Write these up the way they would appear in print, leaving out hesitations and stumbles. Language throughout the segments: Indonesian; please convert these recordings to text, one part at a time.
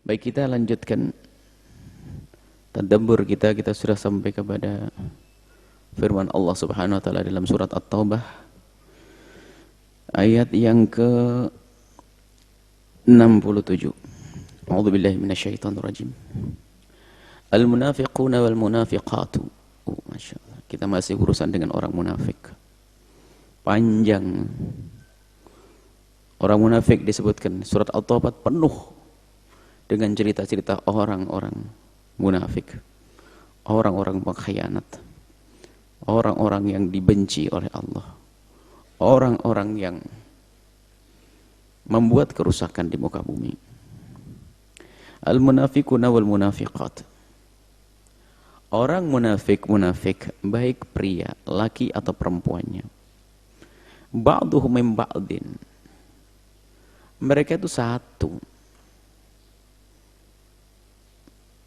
Baik, kita lanjutkan tadabbur kita. Kita sudah sampai kepada firman Allah Subhanahu wa taala dalam surat At-Taubah ayat yang ke-67. A'udzubillahi minasyaitonir rajim. Al-munafiquna wal munafiqatu. Masyaallah. Kita masih urusan dengan orang munafik. Panjang. Orang munafik disebutkan surat At-Taubah penuh dengan cerita-cerita orang-orang munafik, orang-orang pengkhianat, orang-orang yang dibenci oleh Allah, orang-orang yang membuat kerusakan di muka bumi. Al-munafiquna wal munafiqat. Orang munafik baik pria, laki atau perempuannya. Ba'duhum min ba'din. Mereka itu satu.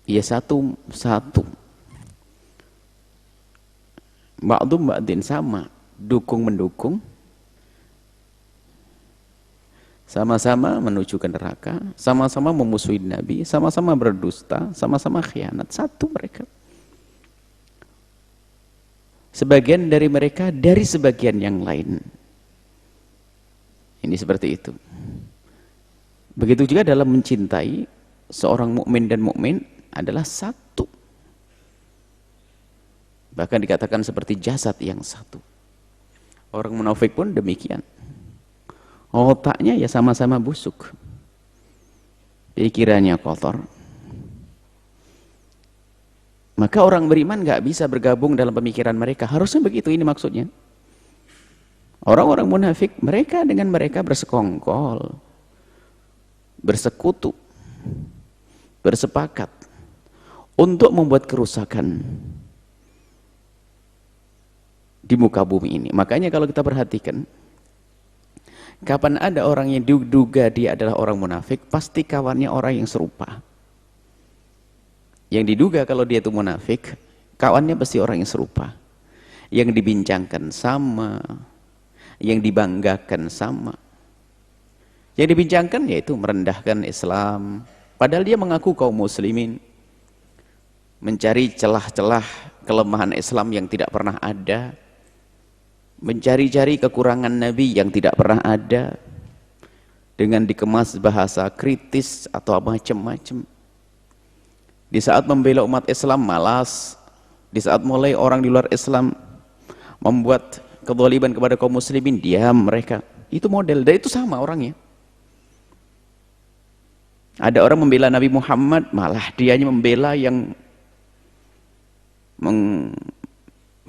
Ya satu. Ba'dum ba'din, sama, dukung mendukung, sama-sama menuju ke neraka, sama-sama memusuhi Nabi, sama-sama berdusta, sama-sama khianat. Satu mereka. Sebagian dari mereka dari sebagian yang lain. Ini seperti itu. Begitu juga dalam mencintai, seorang mukmin dan mukmin adalah satu. Bahkan dikatakan seperti jasad yang satu. Orang munafik pun demikian. Otaknya ya sama-sama busuk. Pikirannya kotor. Maka orang beriman gak bisa bergabung dalam pemikiran mereka. Harusnya begitu, ini maksudnya. Orang-orang munafik, mereka dengan mereka bersekongkol, bersekutu, bersepakat untuk membuat kerusakan di muka bumi ini. Makanya kalau kita perhatikan, kapan ada orang yang diduga dia adalah orang munafik, pasti kawannya orang yang serupa. Yang diduga kalau dia itu munafik, kawannya pasti orang yang serupa. Yang dibincangkan sama, yang dibanggakan sama. Yang dibincangkan yaitu merendahkan Islam, padahal dia mengaku kaum muslimin, mencari celah-celah kelemahan Islam yang tidak pernah ada, mencari-cari kekurangan Nabi yang tidak pernah ada, dengan dikemas bahasa kritis atau macam-macam. Di saat membela umat Islam malas, di saat mulai orang di luar Islam membuat kezaliman kepada kaum muslimin, diam mereka. Itu model, dan itu sama orangnya. Ada orang membela Nabi Muhammad, malah dianya membela yang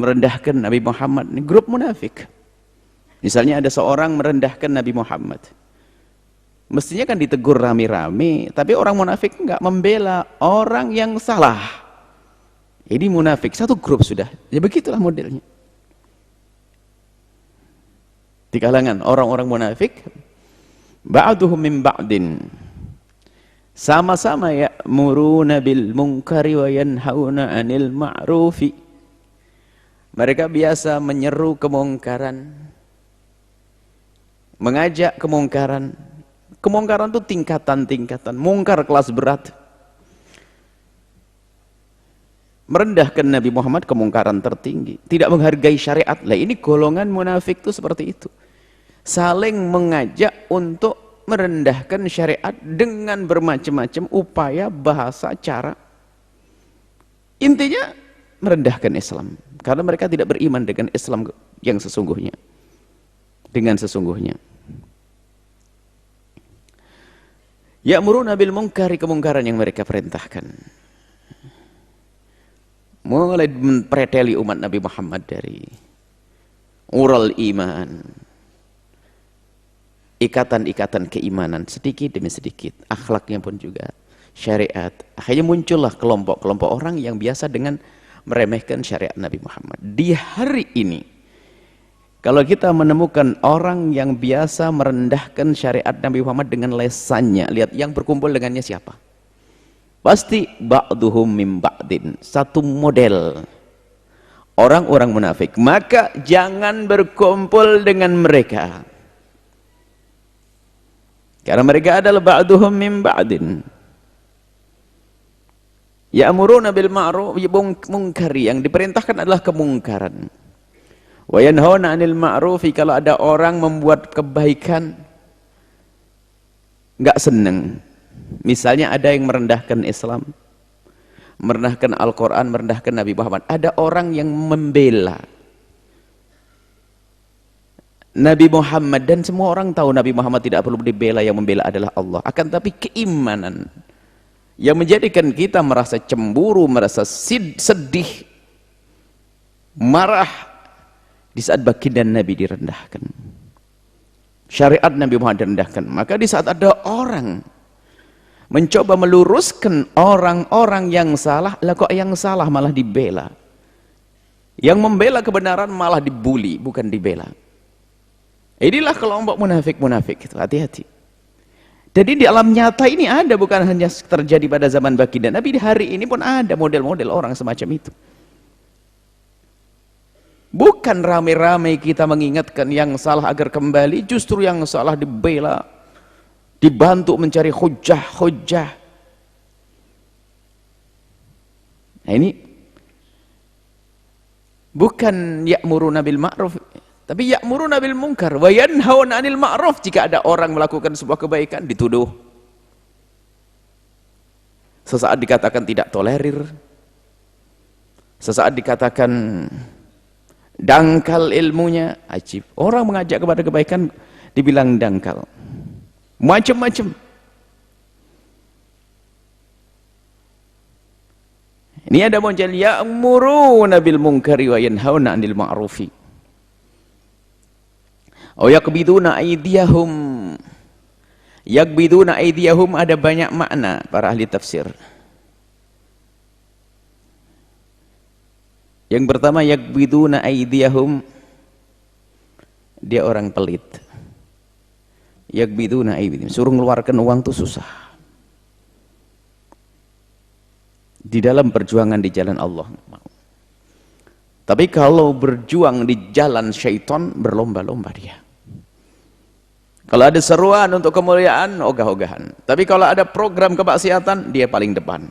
merendahkan Nabi Muhammad. Ini grup munafik. Misalnya ada seorang merendahkan Nabi Muhammad, mestinya kan ditegur rame-rame, tapi orang munafik enggak, membela orang yang salah. Ini munafik, satu grup sudah. Ya begitulah modelnya. Di kalangan orang-orang munafik, ba'duhum min ba'din. Sama-sama ya'muruna bil munkari wa yanhauna 'anil ma'rufi. Mereka biasa menyeru kemungkaran, mengajak kemungkaran. Kemungkaran itu tingkatan-tingkatan. Mungkar kelas berat. Merendahkan Nabi Muhammad, kemungkaran tertinggi. Tidak menghargai syariat. Lah ini golongan munafik itu seperti itu. Saling mengajak untuk merendahkan syariat dengan bermacam-macam upaya, bahasa, cara. Intinya merendahkan Islam. Karena mereka tidak beriman dengan Islam yang sesungguhnya. Dengan sesungguhnya. Ya'muruna bil munkari, kemungkaran yang mereka perintahkan. Mulai mempreteli umat Nabi Muhammad dari ural iman, ikatan-ikatan keimanan, sedikit demi sedikit, akhlaknya pun juga, syariat. Akhirnya muncullah kelompok-kelompok orang yang biasa dengan meremehkan syariat Nabi Muhammad. Di hari ini, kalau kita menemukan orang yang biasa merendahkan syariat Nabi Muhammad dengan lesannya, lihat yang berkumpul dengannya siapa? Pasti ba'duhum min ba'din, satu model orang-orang munafik. Maka jangan berkumpul dengan mereka. Karena mereka adalah ba'duhum min ba'din. Ya'muruna bil ma'ruf mungkari, yang diperintahkan adalah kemungkaran. Wa yanhauna 'anil ma'rufi, kalau ada orang membuat kebaikan enggak seneng. Misalnya ada yang merendahkan Islam, merendahkan Al-Quran, merendahkan Nabi Muhammad. Ada orang yang membela Nabi Muhammad, dan semua orang tahu Nabi Muhammad tidak perlu dibela, yang membela adalah Allah. Akan tapi keimanan yang menjadikan kita merasa cemburu, merasa sedih, marah di saat baginda Nabi direndahkan, syariat Nabi Muhammad direndahkan. Maka di saat ada orang mencoba meluruskan orang-orang yang salah, lah kok yang salah malah dibela, yang membela kebenaran malah dibuli, bukan dibela. Inilah kelompok munafik-munafik itu, hati-hati. Jadi di alam nyata ini ada, bukan hanya terjadi pada zaman baginda Nabi, di hari ini pun ada model-model orang semacam itu. Bukan rame-rame kita mengingatkan yang salah agar kembali, justru yang salah dibela, dibantu mencari hujah-hujah. Nah ini bukan ya'muruna bil ma'ruf, tapi ya'muruna bil munkar wa yanhauna 'anil ma'ruf. Jika ada orang melakukan sebuah kebaikan, dituduh. Sesaat dikatakan tidak tolerir, sesaat dikatakan dangkal ilmunya. Ajib, orang mengajak kepada kebaikan dibilang dangkal, macam-macam. Ini ada model ya'muruna bil munkari wa yanhauna 'anil ma'rufi. Oh yakbiduna aydiyahum. Yakbiduna aydiyahum ada banyak makna para ahli tafsir. Yang pertama, yakbiduna aydiyahum, dia orang pelit. Yakbiduna aydiyahum, suruh mengeluarkan uang tuh susah. Di dalam perjuangan di jalan Allah mau. Tapi kalau berjuang di jalan syaitan, berlomba-lomba dia. Kalau ada seruan untuk kemuliaan, ogah-ogahan. Tapi kalau ada program kemaksiatan, dia paling depan.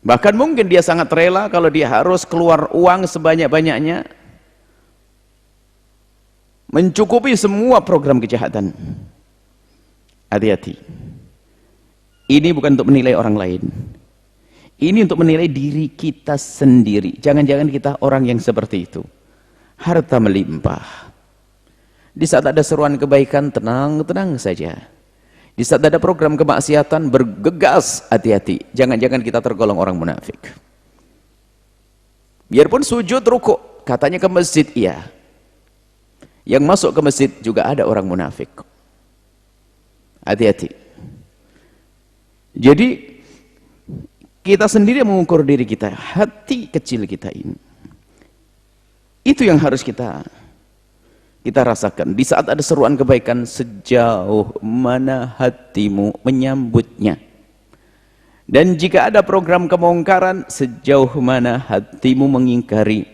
Bahkan mungkin dia sangat rela kalau dia harus keluar uang sebanyak-banyaknya, mencukupi semua program kejahatan. Hati-hati. Ini bukan untuk menilai orang lain. Ini untuk menilai diri kita sendiri. Jangan-jangan kita orang yang seperti itu. Harta melimpah. Di saat ada seruan kebaikan, tenang-tenang saja. Di saat ada program kemaksiatan, bergegas, hati-hati. Jangan-jangan kita tergolong orang munafik. Biarpun sujud rukuk, katanya ke masjid, iya. Yang masuk ke masjid juga ada orang munafik. Hati-hati. Jadi, kita sendiri mengukur diri kita, hati kecil kita ini. Itu yang harus kita rasakan. Di saat ada seruan kebaikan, sejauh mana hatimu menyambutnya. Dan jika ada program kemungkaran, sejauh mana hatimu mengingkari.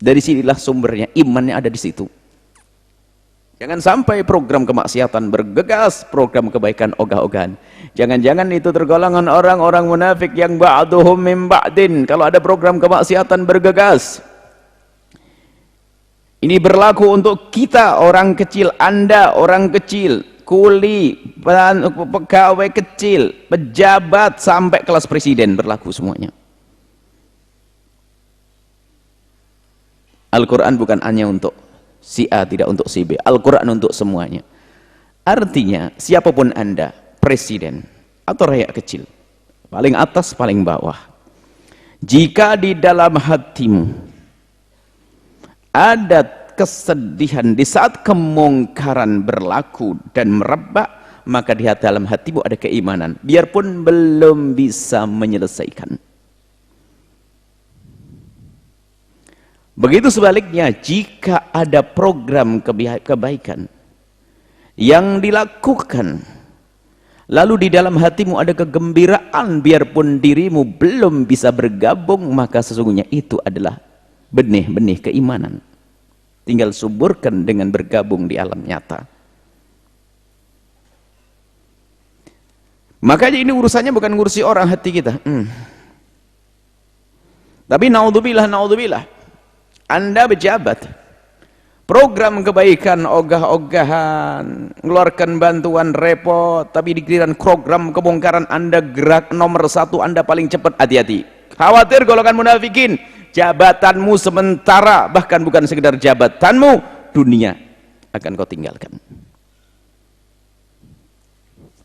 Dari sinilah sumbernya, imannya ada di situ. Jangan sampai program kemaksiatan bergegas, program kebaikan ogah-ogahan. Jangan-jangan itu tergolongan orang-orang munafik yang ba'duhum min ba'din. Kalau ada program kemaksiatan bergegas. Ini berlaku untuk kita, orang kecil, Anda orang kecil, kuli, pegawai kecil, pejabat, sampai kelas presiden, berlaku semuanya. Al-Quran bukan hanya untuk si A, tidak untuk si B. Al-Quran untuk semuanya. Artinya, siapapun Anda, presiden atau rakyat kecil, paling atas, paling bawah, jika di dalam hatimu ada kesedihan di saat kemungkaran berlaku dan merebak, maka di dalam hatimu ada keimanan, biarpun belum bisa menyelesaikan. Begitu sebaliknya, jika ada program kebaikan yang dilakukan, lalu di dalam hatimu ada kegembiraan, biarpun dirimu belum bisa bergabung, maka sesungguhnya itu adalah benih-benih keimanan. Tinggal suburkan dengan bergabung di alam nyata. Makanya ini urusannya bukan ngurusi orang hati kita. Tapi naudzubillah, naudzubillah. Anda pejabat, program kebaikan, ogah-ogahan, ngeluarkan bantuan repot, tapi di giliran program kebongkaran Anda gerak nomor 1, Anda paling cepat. Hati-hati. Khawatir golongan munafikin, jabatanmu sementara, bahkan bukan sekedar jabatanmu, dunia akan kau tinggalkan.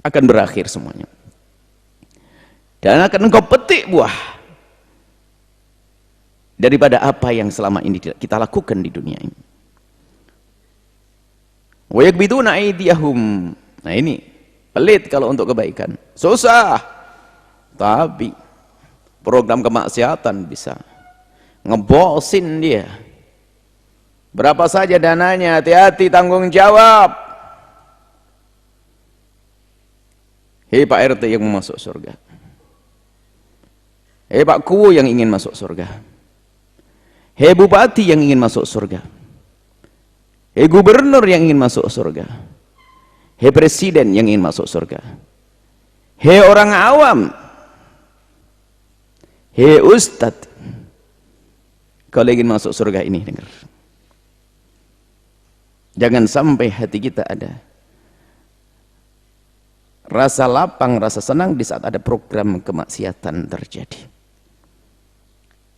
Akan berakhir semuanya. Dan akan engkau petik buah daripada apa yang selama ini kita lakukan di dunia ini. Wa yakbiduna aydiyahum. Nah ini pelit kalau untuk kebaikan. Susah. Tapi program kemaksiatan bisa ngebosin dia. Berapa saja dananya, hati-hati, tanggung jawab. Hei Pak RT yang mau masuk surga, hei Pak Kuwo yang ingin masuk surga, hei Bupati yang ingin masuk surga, hei Gubernur yang ingin masuk surga, hei Presiden yang ingin masuk surga, hei orang awam, hei Ustadz, kalau ingin masuk surga ini, dengar, jangan sampai hati kita ada rasa lapang, rasa senang di saat ada program kemaksiatan terjadi.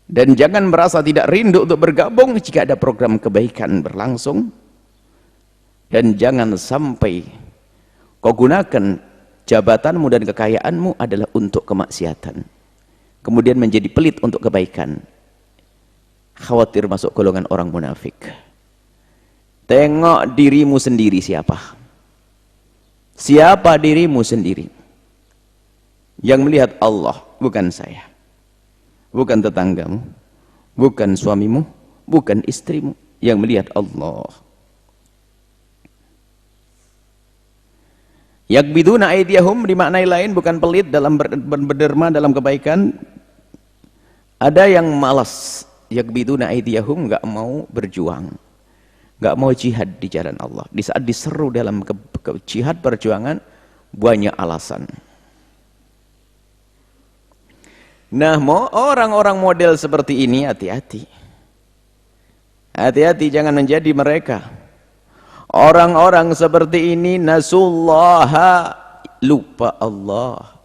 Dan jangan merasa tidak rindu untuk bergabung jika ada program kebaikan berlangsung. Dan jangan sampai kau gunakan jabatanmu dan kekayaanmu adalah untuk kemaksiatan, kemudian menjadi pelit untuk kebaikan. Khawatir masuk golongan orang munafik. Tengok dirimu sendiri siapa. Siapa dirimu sendiri? Yang melihat Allah, bukan saya, bukan tetanggamu, bukan suamimu, bukan istrimu. Yang melihat Allah. Yakbiduna aydiyahum dimaknai lain, bukan pelit dalam berderma dalam kebaikan. Ada yang malas, yakbiduna aydiyahum, nggak mau berjuang, nggak mau jihad di jalan Allah. Di saat diseru dalam jihad perjuangan, banyak alasan. Nah, orang-orang model seperti ini hati-hati. Hati-hati, jangan menjadi mereka. Orang-orang seperti ini nasullaha, lupa Allah.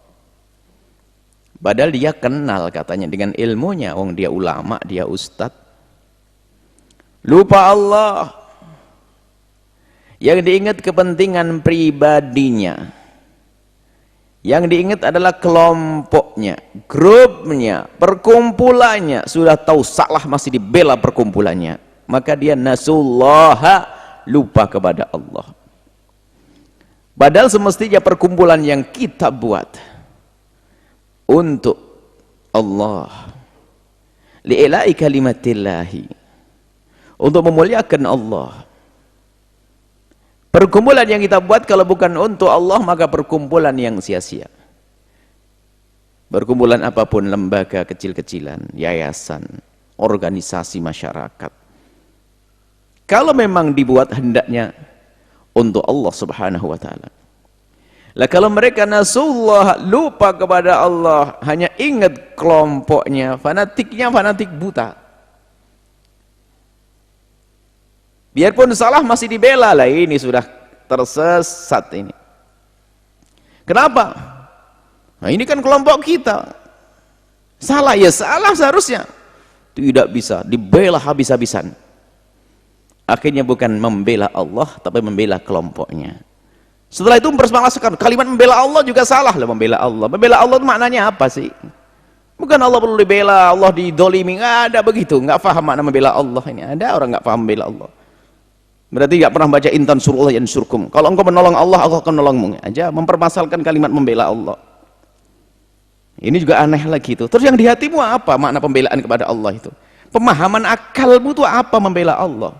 Padahal dia kenal katanya dengan ilmunya, wong dia ulama, dia ustadz. Lupa Allah. Yang diingat kepentingan pribadinya. Yang diingat adalah kelompoknya, grupnya, perkumpulannya. Sudah tahu salah masih dibela perkumpulannya. Maka dia nasullaha, lupa kepada Allah. Padahal semestinya perkumpulan yang kita buat untuk Allah, li'ila'i kalimatillahi, untuk memuliakan Allah. Perkumpulan yang kita buat kalau bukan untuk Allah, maka perkumpulan yang sia-sia. Perkumpulan apapun, lembaga kecil-kecilan, yayasan, organisasi masyarakat, kalau memang dibuat hendaknya untuk Allah subhanahu wa ta'ala. Lah kalau mereka nasullah, lupa kepada Allah, hanya ingat kelompoknya, fanatiknya fanatik buta. Biarpun salah masih dibela, lah ini sudah tersesat ini. Kenapa? Nah ini kan kelompok kita. Salah ya salah seharusnya. Tidak bisa dibela habis-habisan. Akhirnya bukan membela Allah, tapi membela kelompoknya. Setelah itu mempermasalahkan kalimat membela Allah juga salah lah. Membela Allah, membela Allah itu maknanya apa sih? Bukan Allah perlu dibela, Allah didolimi, nggak ada begitu. Nggak paham makna membela Allah ini. Ada orang nggak paham membela Allah. Berarti nggak pernah baca intan surullah yansurkum. Kalau engkau menolong Allah, Allah akan menolongmu. Aja mempermasalahkan kalimat membela Allah. Ini juga aneh lagi itu. Terus yang di hatimu apa makna pembelaan kepada Allah itu? Pemahaman akalmu itu apa membela Allah?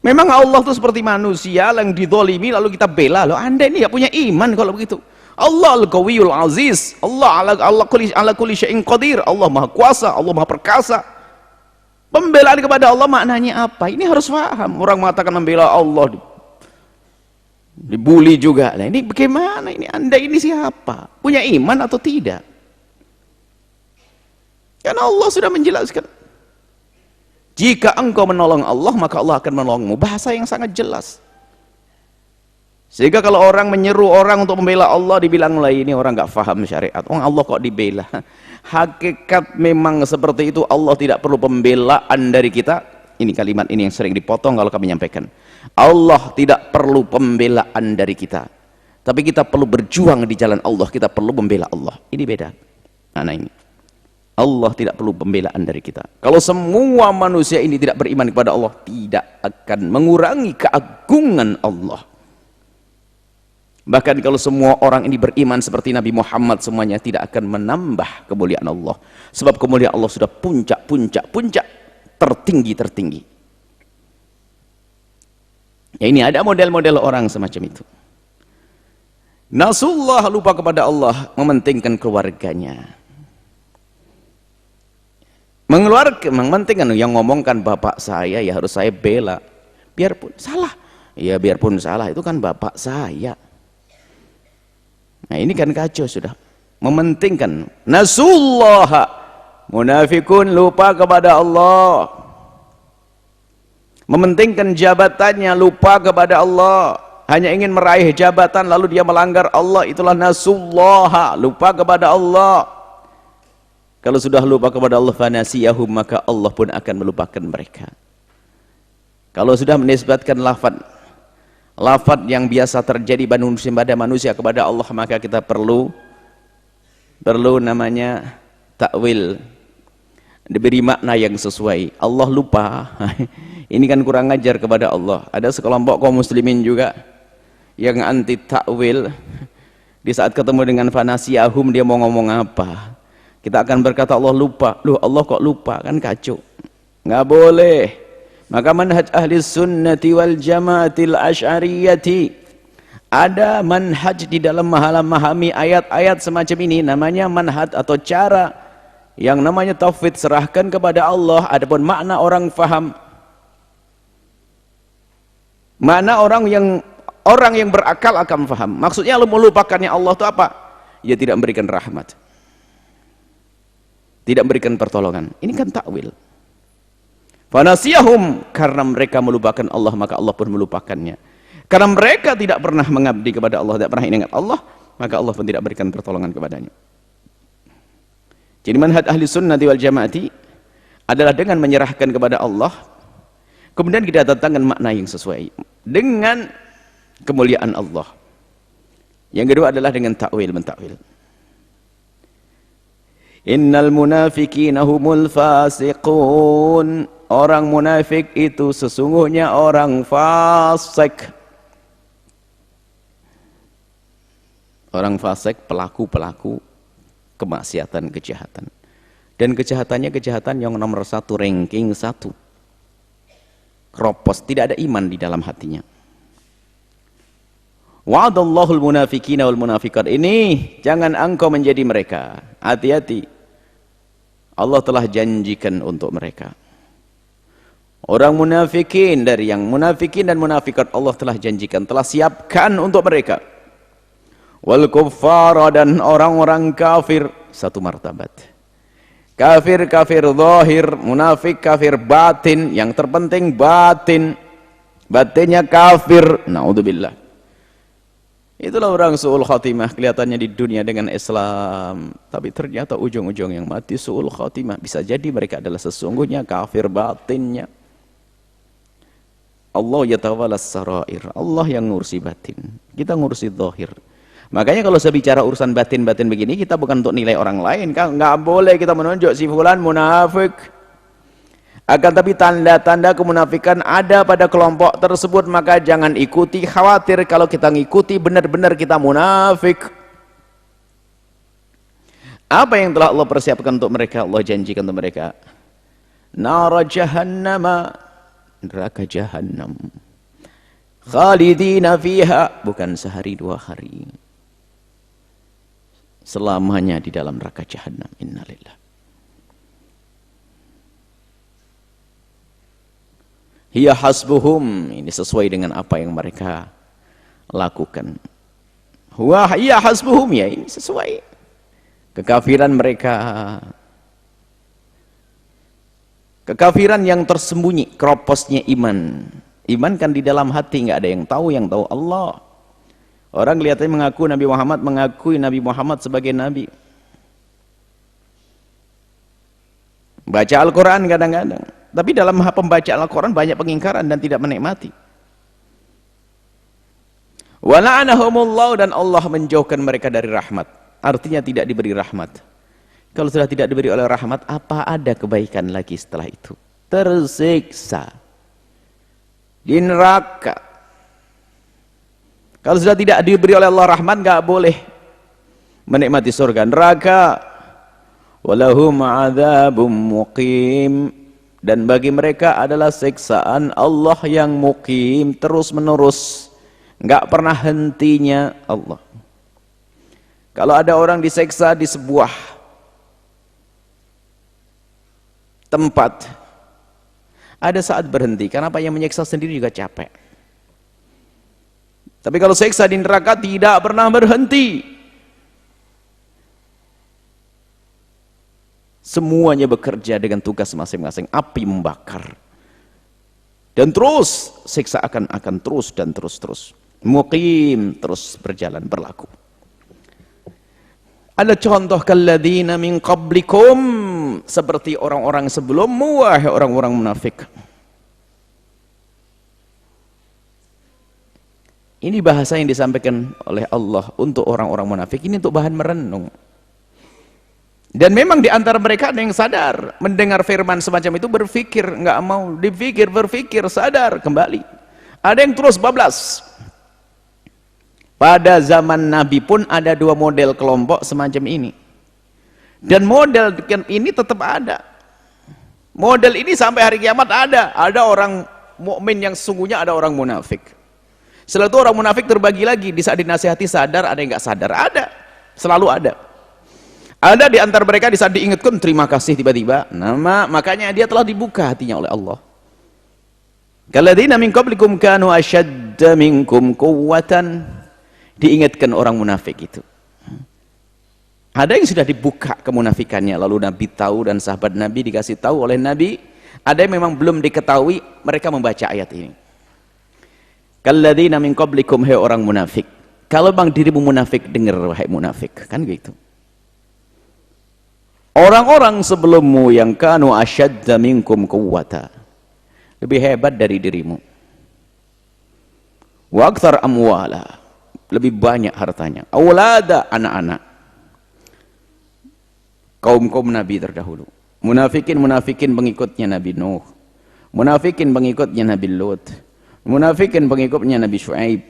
Memang Allah itu seperti manusia yang didolimi lalu kita bela. Loh, Anda ini ya punya iman kalau begitu. Allah al-Qawiyul Aziz, Allah ala kulli syai'in qadir, Allah Maha Kuasa, Allah Maha Perkasa. Pembelaan kepada Allah maknanya apa? Ini harus paham. Orang mengatakan membela Allah, dibully juga. Nah, ini bagaimana ini? Anda ini siapa? Punya iman atau tidak? Karena Allah sudah menjelaskan. Jika engkau menolong Allah, maka Allah akan menolongmu. Bahasa yang sangat jelas. Sehingga kalau orang menyeru orang untuk membela Allah, dibilang lah ini orang nggak paham syariat. Oh, Allah kok dibela? Hakikat memang seperti itu. Allah tidak perlu pembelaan dari kita. Ini kalimat ini yang sering dipotong kalau kami nyampaikan. Allah tidak perlu pembelaan dari kita. Tapi kita perlu berjuang di jalan Allah. Kita perlu membela Allah. Ini beda. Nah ini. Allah tidak perlu pembelaan dari kita. Kalau semua manusia ini tidak beriman kepada Allah, tidak akan mengurangi keagungan Allah. Bahkan kalau semua orang ini beriman seperti Nabi Muhammad, semuanya tidak akan menambah kemuliaan Allah. Sebab kemuliaan Allah sudah puncak, tertinggi. Ya, ini ada model-model orang semacam itu. Nasullah, lupa kepada Allah, mementingkan keluarganya. Mementingkan, yang ngomongkan bapak saya, ya harus saya bela. Biarpun salah. Ya biarpun salah, itu kan bapak saya. Nah ini kan kacau sudah. Mementingkan. Nasullah. Munafikun lupa kepada Allah. Mementingkan jabatannya, lupa kepada Allah. Hanya ingin meraih jabatan lalu dia melanggar Allah. Itulah nasullah. Lupa kepada Allah. Kalau sudah lupa kepada Allah, fanasiyahum, maka Allah pun akan melupakan mereka. Kalau sudah menisbatkan lafaz yang biasa terjadi pada manusia kepada Allah, maka kita perlu namanya takwil, diberi makna yang sesuai. Allah lupa, ini kan kurang ajar kepada Allah. Ada sekelompok kaum muslimin juga yang anti takwil. Di saat ketemu dengan fanasiyahum, dia mau ngomong apa? Kita akan berkata Allah lupa. Loh, Allah kok lupa? Kan kacau. Nggak boleh. Maka manhaj ahli sunnati wal jamaatil asy'ariyati, ada manhaj di dalam memahami ayat-ayat semacam ini, namanya manhaj atau cara yang namanya tauhid, serahkan kepada Allah. Adapun makna orang faham, makna orang yang berakal akan faham. Maksudnya melupakannya Allah itu apa? Ya tidak memberikan rahmat, tidak memberikan pertolongan. Ini kan takwil. Fanasiyahum, karena mereka melupakan Allah, maka Allah pun melupakannya. Karena mereka tidak pernah mengabdi kepada Allah, tidak pernah ingat Allah, maka Allah pun tidak berikan pertolongan kepadanya. Jadi manhaj ahli sunnati wal jamaati adalah dengan menyerahkan kepada Allah, kemudian kita datangkan makna yang sesuai dengan kemuliaan Allah. Yang kedua adalah dengan takwil, mentakwil. Innal munafiqina humul fasiqun. Orang munafik itu sesungguhnya orang fasik. Orang fasik pelaku-pelaku kemaksiatan, kejahatan. Dan kejahatannya kejahatan yang nomor 1, ranking 1. Kropos, tidak ada iman di dalam hatinya. Wa'adallahul munafiqina wal munafiqat. Ini jangan engkau menjadi mereka. Hati-hati. Allah telah janjikan untuk mereka. Orang munafikin, dari yang munafikin dan munafikat, Allah telah janjikan, telah siapkan untuk mereka. Wal kuffara, dan orang-orang kafir, satu martabat. Kafir zahir, munafik kafir batin, yang terpenting batin. Batinnya kafir, naudzubillah. Itulah orang su'ul khatimah, kelihatannya di dunia dengan Islam, tapi ternyata ujung-ujung yang mati su'ul khatimah. Bisa jadi mereka adalah sesungguhnya kafir batinnya. Allah yatawalas sarair, Allah yang ngurusi batin, kita ngurusi zahir. Makanya kalau saya bicara urusan batin-batin begini, kita bukan untuk nilai orang lain, kan nggak boleh kita menunjuk si fulan munafik. Akan tapi tanda-tanda kemunafikan ada pada kelompok tersebut, maka jangan ikuti. Khawatir kalau kita ngikuti benar-benar kita munafik. Apa yang telah Allah persiapkan untuk mereka? Allah janjikan untuk mereka nara jahannama, neraka jahannam, khalidina fiha, bukan sehari 2 hari, selamanya di dalam neraka jahannam. Innalillah. Hiya hasbuhum, ini sesuai dengan apa yang mereka lakukan. Huwa hiya hasbuhum, ya ini sesuai kekafiran mereka. Kekafiran yang tersembunyi, kroposnya iman. Iman kan di dalam hati, nggak ada yang tahu Allah. Orang kelihatannya mengaku Nabi Muhammad, mengakui Nabi Muhammad sebagai Nabi. Baca Al-Quran kadang-kadang, tapi dalam pembacaan Al-Quran banyak pengingkaran dan tidak menikmati. Wa la'anahumullah, dan Allah menjauhkan mereka dari rahmat. Artinya tidak diberi rahmat. Kalau sudah tidak diberi oleh rahmat, apa ada kebaikan lagi setelah itu? Tersiksa di neraka. Kalau sudah tidak diberi oleh Allah rahmat, nggak boleh menikmati surga. Neraka. Walahum adzabum muqim, dan bagi mereka adalah siksaan Allah yang muqim, terus menerus, nggak pernah hentinya Allah. Kalau ada orang diseksa di sebuah tempat, ada saat berhenti, karena apa, yang menyiksa sendiri juga capek. Tapi kalau seksa di neraka tidak pernah berhenti. Semuanya bekerja dengan tugas masing-masing, api membakar. Dan terus siksa akan terus dan terus. Muqim, terus berjalan, berlaku. Ada contoh kalladzina min qablikum, seperti orang-orang sebelummu, wahai orang-orang munafik. Ini bahasa yang disampaikan oleh Allah untuk orang-orang munafik, ini untuk bahan merenung. Dan memang di antara mereka ada yang sadar, mendengar firman semacam itu berpikir, nggak mau dipikir, berpikir, sadar kembali. Ada yang terus bablas. Pada zaman Nabi pun ada dua model kelompok semacam ini. Dan model ini tetap ada. Model ini sampai hari kiamat ada. Ada orang mukmin yang sesungguhnya, ada orang munafik. Setelah itu orang munafik terbagi lagi, di saat dinasihati sadar, ada yang nggak sadar, ada, selalu ada. Ada di antara mereka di saat diingatkan terima kasih tiba-tiba, makanya dia telah dibuka hatinya oleh Allah. Kalladzina min qablikum kanu ashadda minkum quwwatan, diingatkan orang munafik itu. Ada yang sudah dibuka kemunafikannya, lalu Nabi tahu dan sahabat Nabi dikasih tahu oleh Nabi. Ada yang memang belum diketahui, mereka membaca ayat ini. Kalladzina min qablikum, hai orang munafik. Kalau bang dirimu munafik, dengar wahai munafik, kan gitu. Orang-orang sebelummu yang kanu asyadda minkum quwwata, lebih hebat dari dirimu. Wa aktsar amwala, lebih banyak hartanya. Aulada, anak-anak. Kaum-kaum Nabi terdahulu. Munafikin pengikutnya Nabi Nuh. Munafikin pengikutnya Nabi Lut. Munafikin pengikutnya Nabi Syuaib.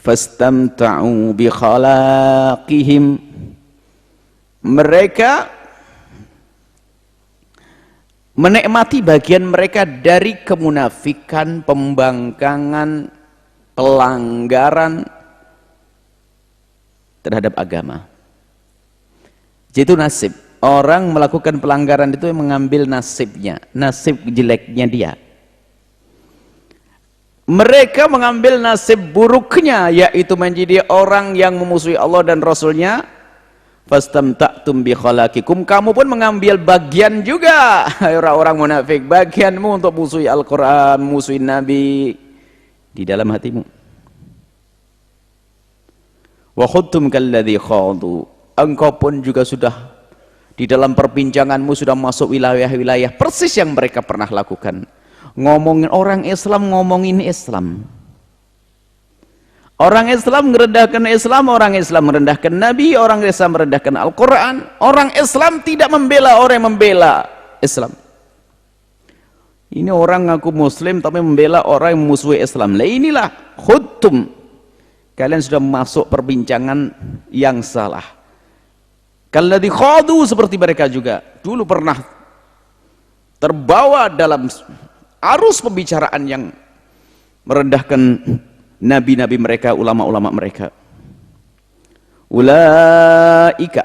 Fastamta'u bi khalaqihim, mereka menikmati bagian mereka dari kemunafikan, pembangkangan, pelanggaran terhadap agama. Itu nasib. Orang melakukan pelanggaran itu mengambil nasibnya, nasib jeleknya dia. Mereka mengambil nasib buruknya, yaitu menjadi orang yang memusuhi Allah dan Rasulnya. Fastamta'tum bi khalaqikum, kamu pun mengambil bagian juga, orang-orang munafik, bagianmu untuk musuhi Al-Quran, musuhi Nabi di dalam hatimu. Wa khudtum kalladzi khadu, engkau pun juga sudah di dalam perbincanganmu sudah masuk wilayah-wilayah persis yang mereka pernah lakukan. Ngomongin orang Islam, ngomongin Islam. Orang Islam merendahkan Islam, orang Islam merendahkan Nabi, orang Islam merendahkan Al-Quran. Orang Islam tidak membela orang yang membela Islam. Ini orang ngaku Muslim tapi membela orang yang memusuhi Islam. Lah inilah khuttum. Kalian sudah masuk perbincangan yang salah. Kalladzi khadu, seperti mereka juga dulu pernah terbawa dalam arus pembicaraan yang merendahkan nabi-nabi mereka, ulama-ulama mereka. Ulaika,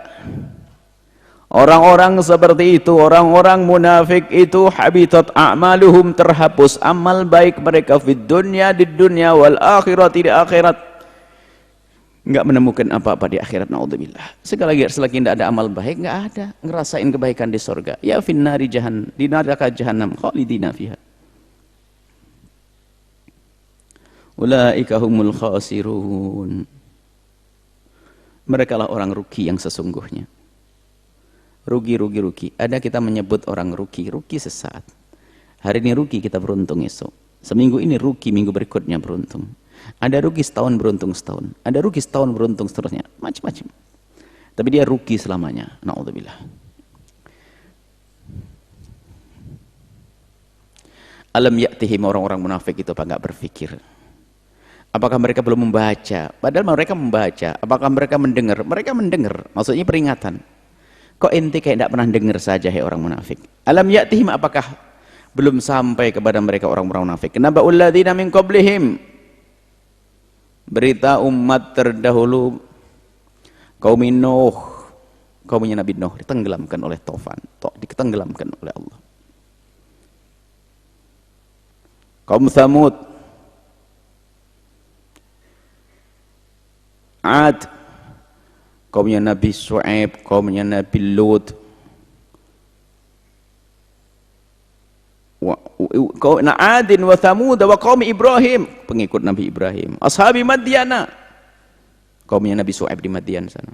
Orang-orang seperti itu, orang-orang munafik itu habitat a'maluhum, terhapus amal baik mereka fid dunya, di dunia, wal akhirat, di akhirat. Enggak menemukan apa-apa di akhirat, naudzubillah. Selagi tidak ada amal baik, enggak ada ngerasain kebaikan di surga. Ya finnari jahannam, di neraka jahannam khalidina fiha. Ulaika humul khasirun. Mereka lah orang rugi yang sesungguhnya. Rugi. Ada kita menyebut orang rugi sesaat. Hari ini rugi, kita beruntung esok. Seminggu ini rugi, minggu berikutnya beruntung. Ada rugi setahun, beruntung setahun. Ada rugi setahun, beruntung seterusnya. Macam-macam. Tapi dia rugi selamanya. Na'udzubillah. Alam ya'tihim, orang-orang munafik itu apa enggak berpikir? Apakah mereka belum membaca? Padahal mereka membaca. Apakah mereka mendengar? Mereka mendengar. Maksudnya peringatan. Kok ente kayak tidak pernah dengar saja, hai orang munafik? Alam ya'tihim, apakah belum sampai kepada mereka orang-orang munafik? Naba'ul ladzina min qablihim, berita umat terdahulu, kaum Nuh, kaumnya Nabi Nuh ditenggelamkan oleh tufan, ditenggelamkan oleh Allah. Kaum Tsamud, Ad, kaumnya Nabi Shu'aib, kaumnya Nabi Lut, Adin wa Thamud wa kaum Ibrahim, pengikut Nabi Ibrahim, ashabi Madyana, kaumnya Nabi Shu'aib di Madian sana,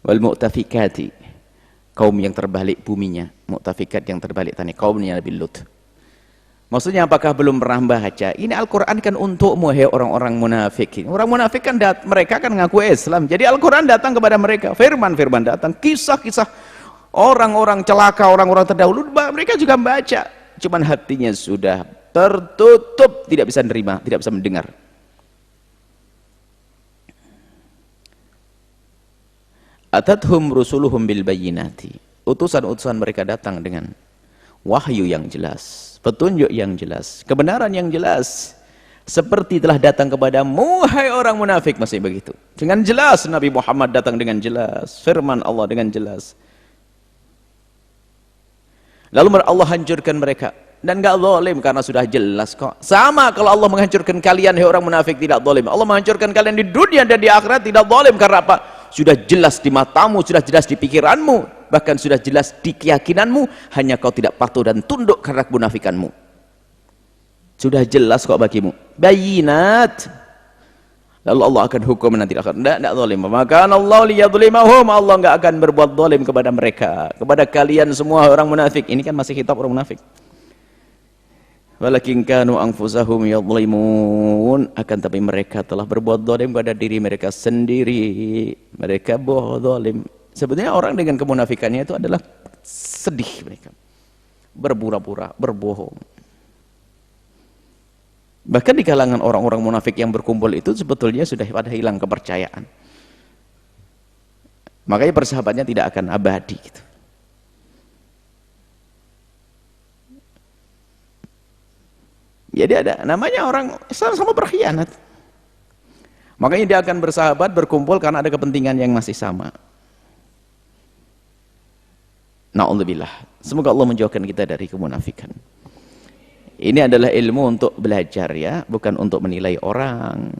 wal mu'tafikati, kaum yang terbalik buminya, mu'tafikat yang terbalik tanah, kaumnya Nabi Lut. Maksudnya apakah belum pernah baca? Ini Al-Quran kan untukmu, hai orang-orang munafik. Orang munafik kan mereka kan ngaku Islam. Jadi Al-Quran datang kepada mereka. Firman datang. Kisah-kisah orang-orang celaka, orang-orang terdahulu. Mereka juga baca. Cuman hatinya sudah tertutup. Tidak bisa menerima, tidak bisa mendengar. Atathum rusuluhum bil bayyinati. Utusan-utusan mereka datang dengan wahyu yang jelas, petunjuk yang jelas, kebenaran yang jelas, seperti telah datang kepadamu, hai orang munafik. Masih begitu, dengan jelas. Nabi Muhammad datang dengan jelas, firman Allah dengan jelas. Lalu Allah hancurkan mereka, dan gak zalim karena sudah jelas kok. Sama kalau Allah menghancurkan kalian, hai orang munafik, tidak zalim. Allah menghancurkan kalian di dunia dan di akhirat, tidak zalim. Karena apa? Sudah jelas di matamu, sudah jelas di pikiranmu, bahkan sudah jelas di keyakinanmu. Hanya kau tidak patuh dan tunduk karena kemunafikanmu. Sudah jelas kok bagimu, bayinat. Lalu Allah akan hukum nanti akan tidak zalim. Maka Allah liyadzlimahum, Allah enggak akan berbuat zalim kepada mereka, kepada kalian semua orang munafik. Ini kan masih kitab orang munafik. Walakin kanu anfusahum yadzlimun, akan tapi mereka telah berbuat zalim pada diri mereka sendiri. Mereka zalim. Sebetulnya orang dengan kemunafikannya itu adalah sedih mereka, berpura-pura, berbohong. Bahkan di kalangan orang-orang munafik yang berkumpul itu sebetulnya sudah pada hilang kepercayaan. Makanya persahabatnya tidak akan abadi gitu. Jadi ada namanya orang sama berkhianat. Makanya dia akan bersahabat, berkumpul karena ada kepentingan yang masih sama. Na'udzubillah. Semoga Allah menjauhkan kita dari kemunafikan. Ini adalah ilmu untuk belajar ya, bukan untuk menilai orang.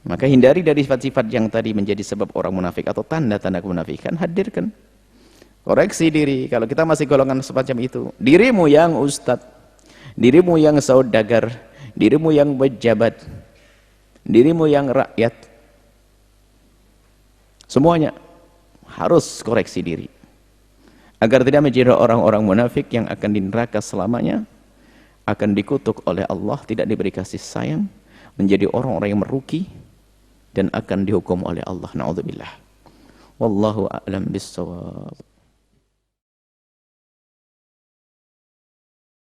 Maka hindari dari sifat-sifat yang tadi menjadi sebab orang munafik atau tanda-tanda kemunafikan, hadirkan. Koreksi diri kalau kita masih golongan semacam itu. Dirimu yang ustadz, dirimu yang saudagar, dirimu yang pejabat, dirimu yang rakyat, semuanya harus koreksi diri agar tidak menjadi orang-orang munafik yang akan di neraka selamanya, akan dikutuk oleh Allah, tidak diberi kasih sayang, menjadi orang-orang yang merugi dan akan dihukum oleh Allah. Na'udzubillah. Wallahu a'lam bissawab.